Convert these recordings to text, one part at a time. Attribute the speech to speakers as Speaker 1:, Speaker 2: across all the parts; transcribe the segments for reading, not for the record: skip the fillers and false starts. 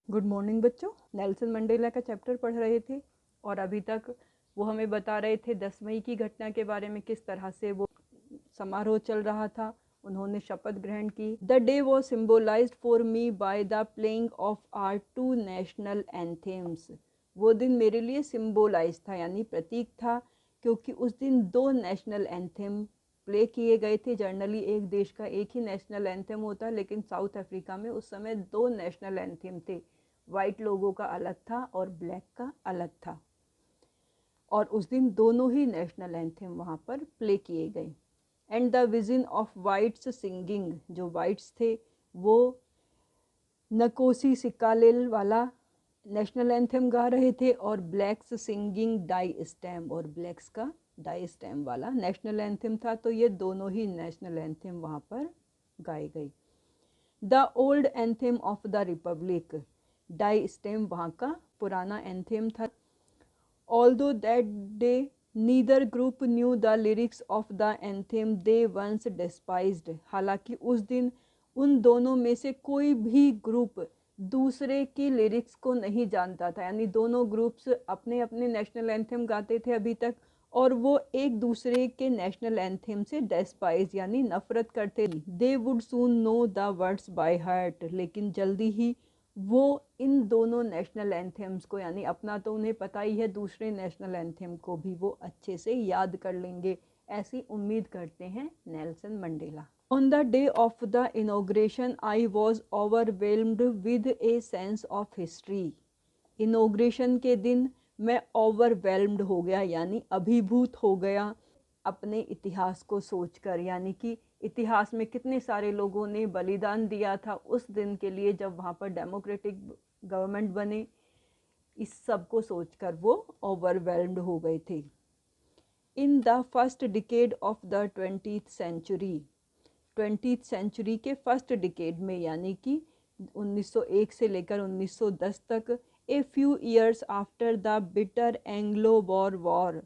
Speaker 1: Good morning बच्चों। Nelson Mandela का chapter पढ़ रहे थे और अभी तक वो हमें बता रहे थे 10 मई की घटना के बारे में, किस तरह से वो समारोह चल रहा था, उन्होंने शपथ ग्रहण की। The day was symbolised for me by the playing of our two national anthems. वो दिन मेरे लिए सिम्बोलाइज था यानी प्रतीक था, क्योंकि उस दिन दो नेशनल एंथेम प्ले किए गए थे। जनरली एक देश का एक ही नेशनल एंथेम होता है, लेकिन साउथ अफ्रीका में उस समय दो नेशनल एंथेम थे। वाइट लोगों का अलग था और ब्लैक का अलग था, और उस दिन दोनों ही नेशनल एंथेम वहाँ पर प्ले किए गए। And the vision of whites singing, जो वाइट्स थे वो नकोसी सिकालेल वाला नेशनल एंथेम गा रहे थे, और ब्लैक्स सिंगिंग डाई स्टैम, और ब्लैक्स का डाई स्टैम वाला नेशनल एंथेम था। तो ये दोनों ही नेशनल एंथेम वहाँ पर गाए गए। The old anthem of the republic, Die Stem वहाँ का पुराना एंथेम था। Although that day neither group knew the lyrics of the anthem they once despised, हालांकि उस दिन उन दोनों में से कोई भी ग्रुप दूसरे की लिरिक्स को नहीं जानता था, यानी दोनों ग्रुप्स अपने अपने नेशनल एंथेम गाते थे अभी तक, और वो एक दूसरे के नेशनल एंथेम से डेस्पाइज यानी नफरत करते। They would soon know the words by heart, लेकिन जल्दी ही वो इन दोनों नेशनल एंथेम्स को, यानी अपना तो उन्हें पता ही है, दूसरे नेशनल एंथेम को भी वो अच्छे से याद कर लेंगे, ऐसी उम्मीद करते हैं Nelson Mandela. On the day of the inauguration I was overwhelmed with a sense of history. Inauguration के दिन मैं ओवरवेल्म्ड हो गया यानी अभिभूत हो गया अपने इतिहास को सोचकर, यानी कि इतिहास में कितने सारे लोगों ने बलिदान दिया था उस दिन के लिए जब वहाँ पर डेमोक्रेटिक गवर्नमेंट बने। इस सब को सोचकर वो ओवरवेल्म्ड हो गए थे। In the first decade of the 20th century, 20th century के फर्स्ट डिकेड में यानी कि 1901 से लेकर 1910 तक, a few years after the bitter Anglo Boer war,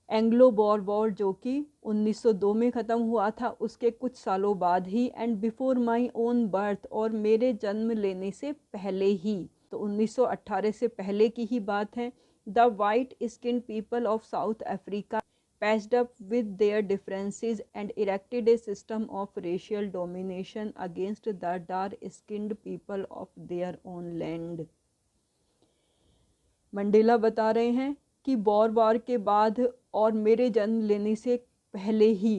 Speaker 1: Anglo Boer war जो कि 1902 में ख़त्म हुआ था, उसके कुछ सालों बाद ही, and before my own birth, और मेरे जन्म लेने से पहले ही, तो 1918 से पहले की ही बात है। The white skin people of south Africa patched up with their differences and erected a system of racial domination against the dark-skinned people of their own land. Mandela बता रहे हैं कि बॉर वार के बाद और मेरे जन्म लेने से पहले ही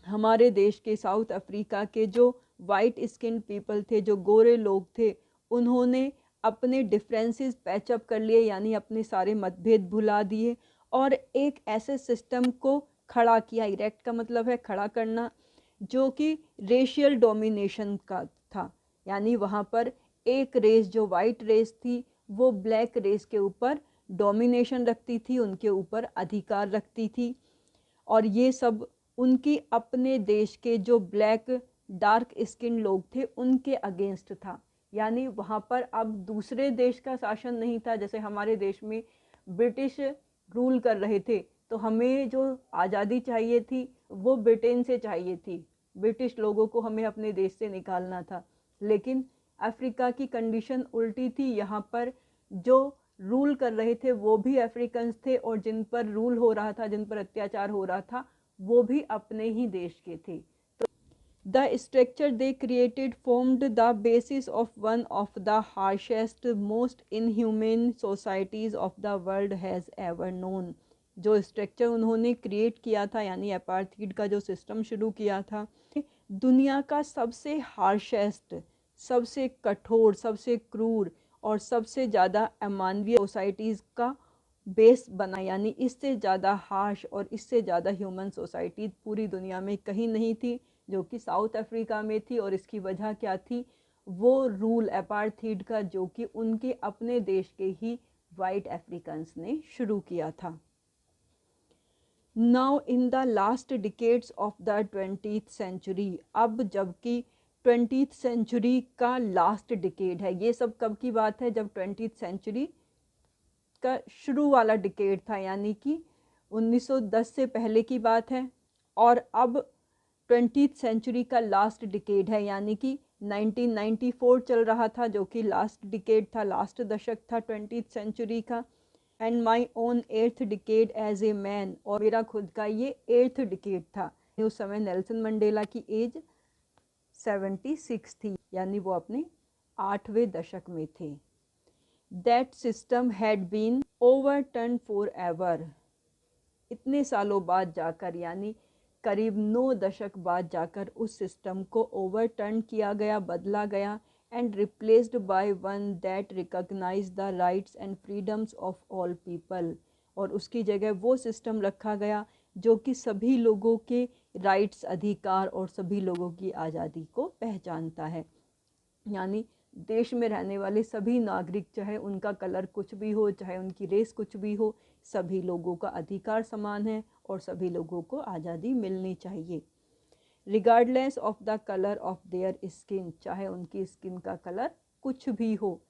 Speaker 1: हमारे देश के साउथ अफ्रीका के जो वाइट स्किन पीपल थे, जो गोरे लोग थे, उन्होंने अपने डिफरेंसेस पैचअप कर लिए, यानी अपने सारे मतभेद भुला दिए और एक ऐसे सिस्टम को खड़ा किया। इरेक्ट का मतलब है खड़ा करना, जो कि रेशियल डोमिनेशन का था, यानी वहाँ पर एक रेस जो वाइट रेस थी वो ब्लैक रेस के ऊपर डोमिनेशन रखती थी, उनके ऊपर अधिकार रखती थी, और ये सब उनकी अपने देश के जो ब्लैक डार्क स्किन लोग थे उनके अगेंस्ट था। यानी वहाँ पर अब दूसरे देश का शासन नहीं था, जैसे हमारे देश में ब्रिटिश रूल कर रहे थे, तो हमें जो आज़ादी चाहिए थी वो ब्रिटेन से चाहिए थी, ब्रिटिश लोगों को हमें अपने देश से निकालना था। लेकिन अफ्रीका की कंडीशन उल्टी थी, यहाँ पर जो रूल कर रहे थे वो भी अफ्रीकन्स थे, और जिन पर रूल हो रहा था, जिन पर अत्याचार हो रहा था, वो भी अपने ही देश के थे। तो the structure they created formed the basis of one of the harshest most inhuman societies of the world has ever known. जो स्ट्रक्चर उन्होंने क्रिएट किया था, यानी अपार्थीड का जो सिस्टम शुरू किया था, दुनिया का सबसे हार्शेस्ट, सबसे कठोर, सबसे क्रूर और सबसे ज़्यादा अमानवीय सोसाइटीज़ का बेस बना, यानी इससे ज़्यादा हार्श और इससे ज़्यादा ह्यूमन सोसाइटी पूरी दुनिया में कहीं नहीं थी, जो कि साउथ अफ्रीका में थी। और इसकी वजह क्या थी? वो रूल अपार्थीड का, जो कि उनके अपने देश के ही वाइट अफ्रीकन्स ने शुरू किया था। Now in the last decades of the 20th century, अब जबकि 20th सेंचुरी का लास्ट डिकेड है, ये सब कब की बात है? जब 20th सेंचुरी का शुरू वाला डिकेड था, यानी कि 1910 से पहले की बात है, और अब 20th सेंचुरी का लास्ट डिकेड है, यानी कि 1994 चल रहा था, जो कि लास्ट डिकेड था, लास्ट दशक था 20th सेंचुरी का। And my own 8th decade as a man, और मेरा खुद का ये 8th डिकेड था। उस समय नेल्सन मंडेला की एज 76 थी, यानी वो अपने 8वें दशक में थे। That system had been overturn for ever, इतने सालों बाद जाकर, यानी करीब 9 दशक बाद जाकर उस सिस्टम को ओवरटर्न किया गया, बदला गया, and replaced by one that recognise the rights and freedoms of all people, और उसकी जगह वो सिस्टम रखा गया जो कि सभी लोगों के राइट्स, अधिकार और सभी लोगों की आज़ादी को पहचानता है। यानी देश में रहने वाले सभी नागरिक, चाहे उनका कलर कुछ भी हो, चाहे उनकी रेस कुछ भी हो, सभी लोगों का अधिकार समान है और सभी लोगों को आज़ादी मिलनी चाहिए, regardless of the colour of their skin, चाहे उनकी स्किन का कलर कुछ भी हो।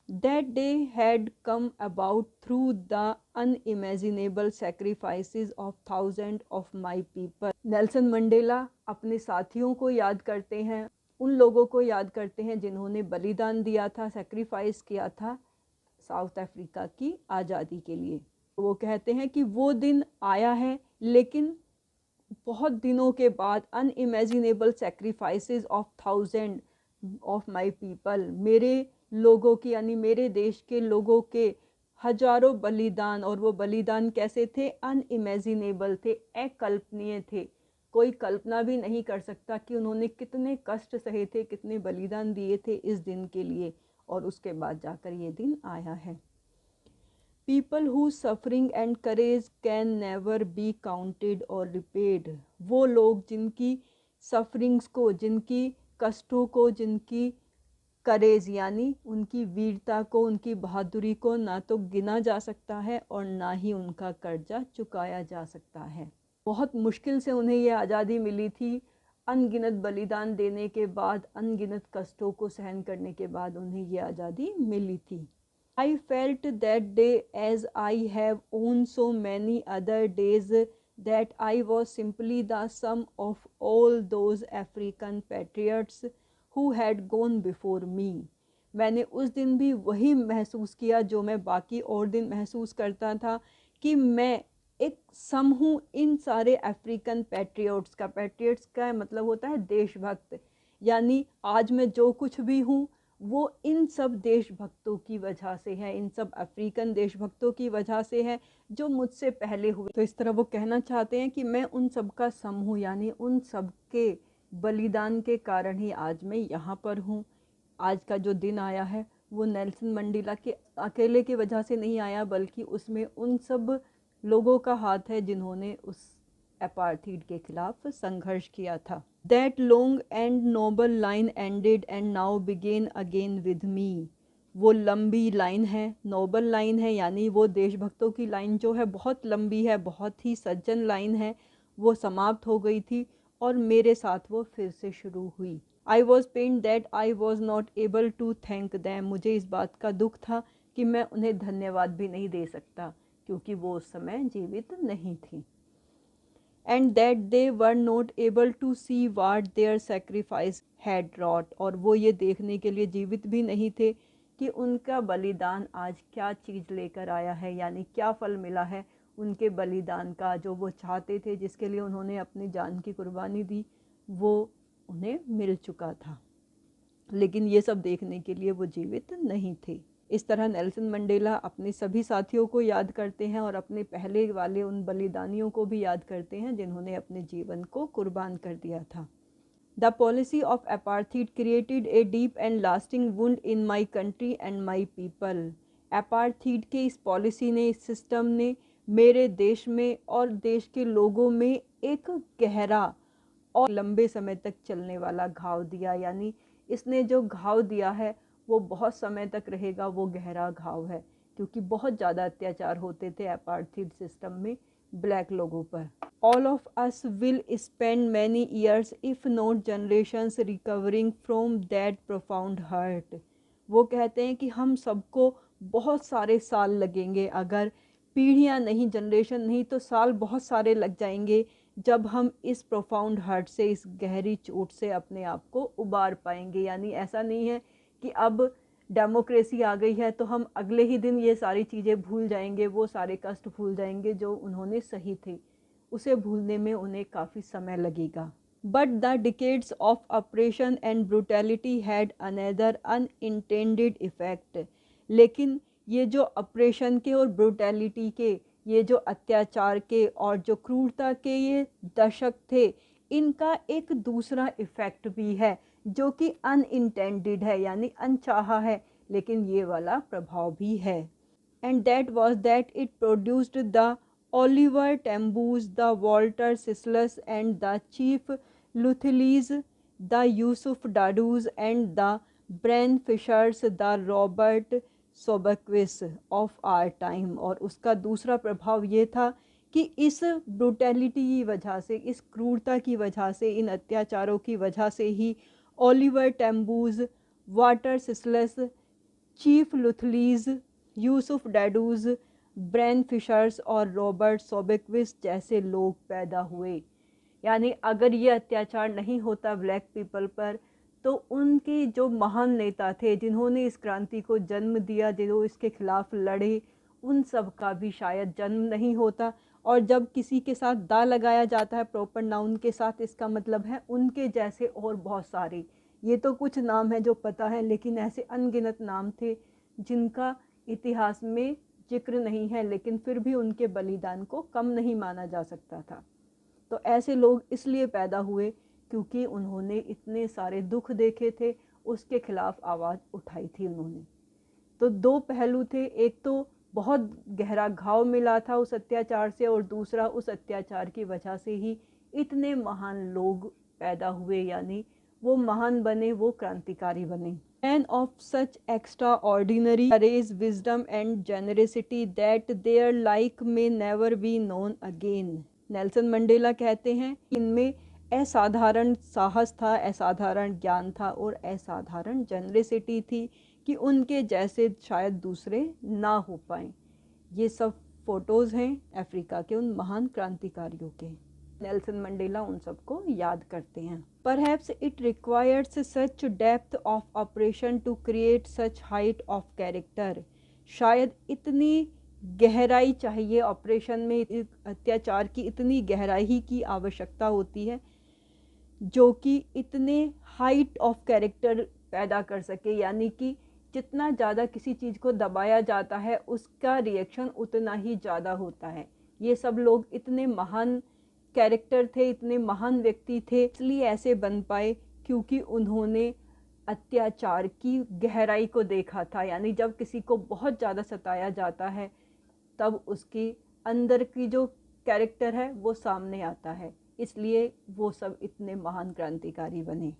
Speaker 1: That day had come about through the unimaginable sacrifices of thousands of my people. Nelson Mandela अपने साथियों को याद करते हैं, उन लोगों को याद करते हैं जिन्होंने बलिदान दिया था, सेक्रीफाइस किया था साउथ अफ्रीका की आज़ादी के लिए। वो कहते हैं कि वो दिन आया है, लेकिन बहुत दिनों के बाद, unimaginable sacrifices of thousand of my people, मेरे लोगों की, यानी मेरे देश के लोगों के हजारों बलिदान, और वो बलिदान कैसे थे? अनइमेजिनेबल थे, अकल्पनीय थे। कोई कल्पना भी नहीं कर सकता कि उन्होंने कितने कष्ट सहे थे, कितने बलिदान दिए थे इस दिन के लिए, और उसके बाद जाकर ये दिन आया है। People whose suffering and courage can never be counted or repaid, वो लोग जिनकी सफरिंग्स को, जिनकी कष्टों को, जिनकी करेज यानी उनकी वीरता को, उनकी बहादुरी को ना तो गिना जा सकता है और ना ही उनका कर्जा चुकाया जा सकता है। बहुत मुश्किल से उन्हें ये आज़ादी मिली थी, अनगिनत बलिदान देने के बाद, अनगिनत कष्टों को सहन करने के बाद उन्हें ये आज़ादी मिली थी। I felt that day, as I have on so many other days, that I was simply the sum of all those African patriots who had gone before me. मैंने उस दिन भी वही महसूस किया जो मैं बाकी और दिन महसूस करता था, कि मैं एक सम हूँ इन सारे अफ्रीकन पैट्रियट्स का। पैट्रियट्स का मतलब होता है देशभक्त, यानी आज मैं जो कुछ भी हूँ वो इन सब देशभक्तों की वजह से है, इन सब अफ्रीकन देशभक्तों की वजह से है जो मुझसे पहले हुए। तो इस तरह वो कहना चाहते हैं कि मैं उन सब का सम हूँ, यानी उन सब के बलिदान के कारण ही आज मैं यहाँ पर हूँ। आज का जो दिन आया है वो नेल्सन मंडेला के अकेले की वजह से नहीं आया, बल्कि उसमें उन सब लोगों का हाथ है जिन्होंने उस अपार्थीड के खिलाफ संघर्ष किया था। That long and noble line ended and now began again with me. वो लंबी लाइन है, नोबल लाइन है, यानी वो देशभक्तों की लाइन जो है बहुत लंबी है, बहुत ही सज्जन लाइन है, वो समाप्त हो गई थी और मेरे साथ वो फिर से शुरू हुई। I was pained that I was not able to thank them. मुझे इस बात का दुख था कि मैं उन्हें धन्यवाद भी नहीं दे सकता, क्योंकि वो उस समय जीवित नहीं थी। And that they were not able to see what their sacrifice had wrought, और वो ये देखने के लिए जीवित भी नहीं थे कि उनका बलिदान आज क्या चीज़ लेकर आया है, यानी क्या फल मिला है उनके बलिदान का। जो वो चाहते थे, जिसके लिए उन्होंने अपनी जान की कुर्बानी दी, वो उन्हें मिल चुका था, लेकिन ये सब देखने के लिए वो जीवित नहीं थे। इस तरह नेल्सन मंडेला अपने सभी साथियों को याद करते हैं और अपने पहले वाले उन बलिदानियों को भी याद करते हैं जिन्होंने अपने जीवन को कुर्बान कर दिया था। The policy of apartheid created a deep and lasting wound in my country and my people. Apartheid के इस पॉलिसी ने, इस सिस्टम ने मेरे देश में और देश के लोगों में एक गहरा और लंबे समय तक चलने वाला घाव दिया, यानी इसने जो घाव दिया है वो बहुत समय तक रहेगा, वो गहरा घाव है, क्योंकि बहुत ज़्यादा अत्याचार होते थे अपार्थीड सिस्टम में ब्लैक लोगों पर। All of us will spend many years if not generations recovering from that profound hurt. वो कहते हैं कि हम सबको बहुत सारे साल लगेंगे, अगर पीढ़ियाँ नहीं, जनरेशन नहीं तो साल बहुत सारे लग जाएंगे जब हम इस प्रोफाउंड हर्ट से, इस गहरी चोट से अपने आप को उबार पाएंगे। यानी ऐसा नहीं है कि अब डेमोक्रेसी आ गई है तो हम अगले ही दिन ये सारी चीज़ें भूल जाएंगे, वो सारे कष्ट भूल जाएंगे जो उन्होंने सही थे। उसे भूलने में उन्हें काफ़ी समय लगेगा। But the decades of operation and brutality had another unintended effect. लेकिन ये जो ऑपरेशन के और ब्रूटैलिटी के, ये जो अत्याचार के और जो क्रूरता के ये दशक थे, इनका एक दूसरा इफ़ेक्ट भी है जो कि अनइंटेंडेड है, यानी अनचाहा है, लेकिन ये वाला प्रभाव भी है। And that was that it produced the Oliver Tambos, the Walter Sisulus and the Chief Luthulis, the Yusuf Dadoos and the Bram Fischers, the Robert Sobukwes of our time. और उसका दूसरा प्रभाव ये था कि इस ब्रूटैलिटी की वजह से, इस क्रूरता की वजह से, इन अत्याचारों की वजह से ही Oliver Tambos, Walter Sisulus, Chief Luthulis, Yusuf Dadoos, Bram Fischers और रॉबर्ट सोबक्विस जैसे लोग पैदा हुए। यानी अगर ये अत्याचार नहीं होता ब्लैक पीपल पर, तो उनके जो महान नेता थे जिन्होंने इस क्रांति को जन्म दिया, जो इसके खिलाफ लड़े, उन सब का भी शायद जन्म नहीं होता। और जब किसी के साथ दा लगाया जाता है प्रॉपर नाउन के साथ, इसका मतलब है उनके जैसे और बहुत सारे। ये तो कुछ नाम है जो पता है, लेकिन ऐसे अनगिनत नाम थे जिनका इतिहास में जिक्र नहीं है, लेकिन फिर भी उनके बलिदान को कम नहीं माना जा सकता था। तो ऐसे लोग इसलिए पैदा हुए क्योंकि उन्होंने इतने सारे दुख देखे थे, उसके खिलाफ आवाज़ उठाई थी उन्होंने। तो दो पहलू थे, एक तो बहुत गहरा घाव मिला था उस अत्याचार से, और दूसरा उस अत्याचार की वजह से ही इतने महान लोग पैदा हुए, यानी वो महान बने, वो क्रांतिकारी बने। Men of such extraordinary courage, wisdom and generosity that their like may never be known again. Nelson Mandela कहते हैं इनमें असाधारण साहस था, असाधारण ज्ञान था और असाधारण जेनरसिटी थी कि उनके जैसे शायद दूसरे ना हो पाए। ये सब फोटोज़ हैं अफ्रीका के उन महान क्रांतिकारियों के। नेल्सन मंडेला उन सबको याद करते हैं। Perhaps it requires such depth of oppression to create such height of character. शायद इतनी गहराई चाहिए ऑपरेशन में, अत्याचार की इतनी गहराई की आवश्यकता होती है जो कि इतने हाइट ऑफ कैरेक्टर पैदा कर सके। यानी कि जितना ज़्यादा किसी चीज़ को दबाया जाता है उसका रिएक्शन उतना ही ज़्यादा होता है। ये सब लोग इतने महान कैरेक्टर थे, इतने महान व्यक्ति थे, इसलिए ऐसे बन पाए क्योंकि उन्होंने अत्याचार की गहराई को देखा था। यानी जब किसी को बहुत ज़्यादा सताया जाता है तब उसकी अंदर की जो कैरेक्टर है वो सामने आता है, इसलिए वो सब इतने महान क्रांतिकारी बने।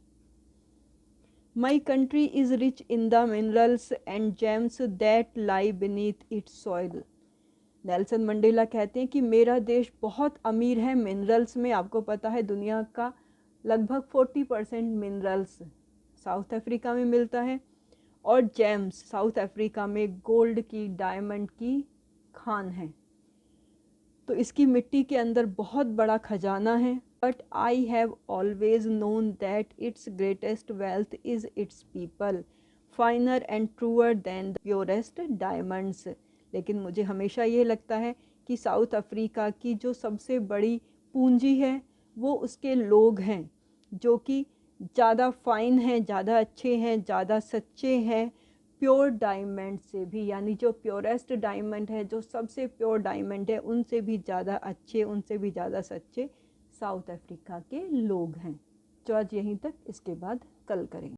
Speaker 1: My country is rich in the minerals and James that lie beneath it's soil. Nelson Mandela कहते हैं कि मेरा देश बहुत अमीर है मिनरल्स में। आपको पता है दुनिया का लगभग 40% मिनरल्स साउथ अफ्रीका में मिलता है, और जेम्स साउथ अफ्रीका में गोल्ड की, डायमंड की खान है। तो इसकी मिट्टी के अंदर बहुत बड़ा खजाना है। But I have always known that its greatest wealth is its people, finer and truer than the purest diamonds. लेकिन मुझे हमेशा ये लगता है कि साउथ अफ्रीका की जो सबसे बड़ी पूंजी है वो उसके लोग हैं, जो कि ज़्यादा फाइन हैं, ज़्यादा अच्छे हैं, ज़्यादा सच्चे हैं प्योर डायमंड से भी। यानी जो प्योरेस्ट डायमंड है, जो सबसे प्योर डायमंड है, उनसे भी ज़्यादा अच्छे, उनसे भी ज़्यादा सच्चे साउथ अफ्रीका के लोग हैं। तो आज यहीं तक, इसके बाद कल करेंगे।